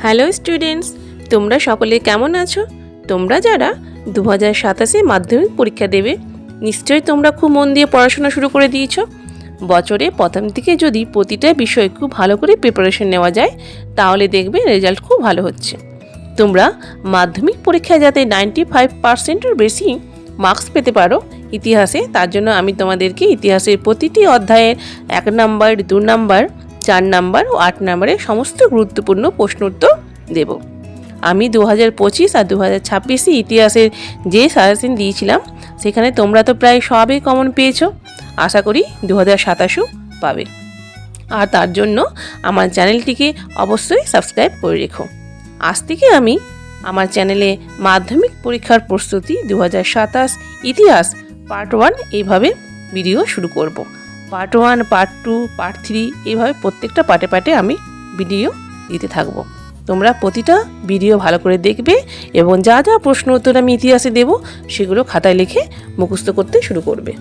Hello students, তোমরা সকলে কেমন আছো? তোমরা যারা 2027 মাধ্যমিক পরীক্ষা দেবে, নিশ্চয়ই তোমরা খুব মন দিয়ে পড়াশোনা শুরু করে দিয়েছো। বছরে প্রথম থেকে যদি প্রতিটা বিষয় খুব ভালো করে প্রিপারেশন নেওয়া যায়, তাহলে দেখবে রেজাল্ট খুব ভালো হচ্ছে। তোমরা মাধ্যমিক পরীক্ষায় যাতে 95%-এর বেশি মার্কস পেতে পারো ইতিহাসে, তার জন্য আমি তোমাদেরকে ইতিহাসের প্রতিটি অধ্যায়ের 1 নাম্বার, 2 নাম্বার, 4 নাম্বার ও 8 নাম্বারের সমস্ত গুরুত্বপূর্ণ প্রশ্ন উত্তর দেব। আমি 2025 আর 2026 ইতিহাসের যে সাজেশন দিয়েছিলাম, সেখানে তোমরা তো প্রায় সবই কমন পেয়েছো। আশা করি 2027ও পাবে। আর তার জন্য আমার চ্যানেলটিকে অবশ্যই সাবস্ক্রাইব করে রেখো। আজ থেকে আমি আমার চ্যানেলে মাধ্যমিক পরীক্ষার প্রস্তুতি 2027 ইতিহাস পার্ট 1 এইভাবে ভিডিও শুরু করব। পার্ট 1, পার্ট 2, পার্ট 3 এইভাবে প্রত্যেকটা পার্টে আমি ভিডিও দিতে থাকবো। তোমরা প্রতিটা ভিডিও ভালো করে দেখবে এবং যা যা প্রশ্ন উত্তর আমি ইতিহাসে দেব, সেগুলো খাতায় লিখে মুখস্থ করতে শুরু করবে।